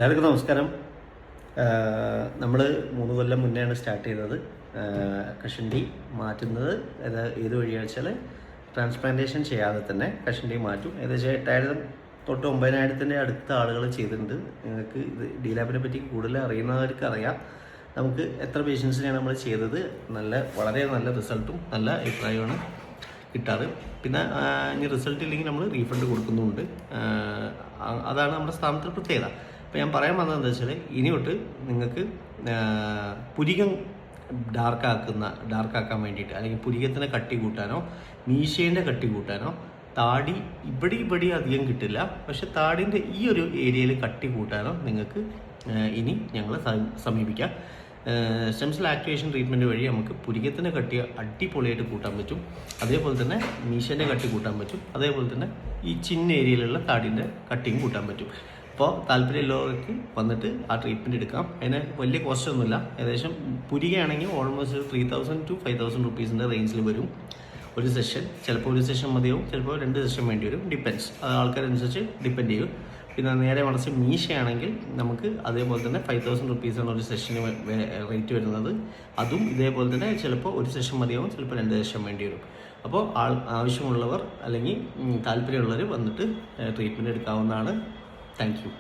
എല്ലാവർക്കും നമസ്കാരം. നമ്മൾ 3 കൊല്ലം മുന്നെയാണ് സ്റ്റാർട്ട് ചെയ്തത്. കഷണ്ടി മാറ്റുന്നത് ഏത് വഴിയാണെന്ന് വെച്ചാൽ ട്രാൻസ്പ്ലാന്റേഷൻ ചെയ്യാതെ തന്നെ കഷണ്ടി മാറ്റും. ഏകദേശം 8,000 തൊട്ട് 9,000 അടുത്ത ആളുകൾ ചെയ്തിട്ടുണ്ട്. നിങ്ങൾക്ക് ഇത് ഡി ലാബിനെ പറ്റി കൂടുതൽ അറിയുന്നവർക്ക് അറിയാം. നമുക്ക് എത്ര പേഷ്യൻസിനെയാണ് നമ്മൾ ചെയ്തത്, വളരെ നല്ല റിസൾട്ടും നല്ല അഭിപ്രായമാണ് കിട്ടാറ്. പിന്നെ ഇനി റിസൾട്ട് ഇല്ലെങ്കിൽ നമ്മൾ റീഫണ്ട് കൊടുക്കുന്നുമുണ്ട്. അതാണ് നമ്മുടെ സ്ഥാപനത്തിൽ പ്രത്യേകത. അപ്പോൾ ഞാൻ പറയാൻ വന്നത് എന്താ വെച്ചാൽ, ഇനി തൊട്ട് നിങ്ങൾക്ക് പുരികം ഡാർക്കാക്കാൻ വേണ്ടിയിട്ട്, അല്ലെങ്കിൽ പുരികത്തിനെ കട്ടി കൂട്ടാനോ മീശേൻ്റെ കട്ടി കൂട്ടാനോ, താടി ഇവിടെ അധികം കിട്ടില്ല, പക്ഷെ താടിൻ്റെ ഈ ഒരു ഏരിയയിൽ കട്ടി കൂട്ടാനോ നിങ്ങൾക്ക് ഇനി ഞങ്ങളെ സമീപിക്കാം. സ്റ്റെം സെൽ ആക്ടിവേഷൻ ട്രീറ്റ്മെൻറ്റ് വഴി നമുക്ക് പുരികത്തിൻ്റെ കട്ടി അടിപൊളിയായിട്ട് കൂട്ടാൻ പറ്റും. അതേപോലെ തന്നെ മീശേൻ്റെ കട്ടി കൂട്ടാൻ പറ്റും. അതേപോലെ തന്നെ ഈ ചിന്ന ഏരിയയിലുള്ള താടിൻ്റെ കട്ടിയും കൂട്ടാൻ പറ്റും. അപ്പോൾ താല്പര്യമുള്ളവർക്ക് വന്നിട്ട് ആ ട്രീറ്റ്മെൻറ്റ് എടുക്കാം. അതിന് വലിയ കോസ്റ്റ് ഒന്നുമില്ല. ഏകദേശം പുരികയാണെങ്കിൽ ഓൾമോസ്റ്റ് 3,000 to 5,000 റുപ്പീസിൻ്റെ റേഞ്ചിൽ വരും ഒരു സെഷൻ. ചിലപ്പോൾ ഒരു സെഷൻ മതിയാവും, ചിലപ്പോൾ 2 സെഷൻ വേണ്ടി വരും. ഡിപ്പെൻസ്, അത് ആൾക്കാരനുസരിച്ച് ഡിപ്പെൻഡ് ചെയ്യും. പിന്നെ നേരെ മറിച്ച് മീശയാണെങ്കിൽ നമുക്ക് അതേപോലെ തന്നെ 5,000 റുപ്പീസാണ് ഒരു സെഷന് റേറ്റ് വരുന്നത്. അതും ഇതേപോലെ തന്നെ ചിലപ്പോൾ ഒരു സെഷൻ മതിയാവും, ചിലപ്പോൾ 2 സെഷൻ വേണ്ടി വരും. അപ്പോൾ ആവശ്യമുള്ളവർ അല്ലെങ്കിൽ താല്പര്യമുള്ളവർ വന്നിട്ട് ട്രീറ്റ്മെൻറ്റ് എടുക്കാവുന്നതാണ്. Thank you.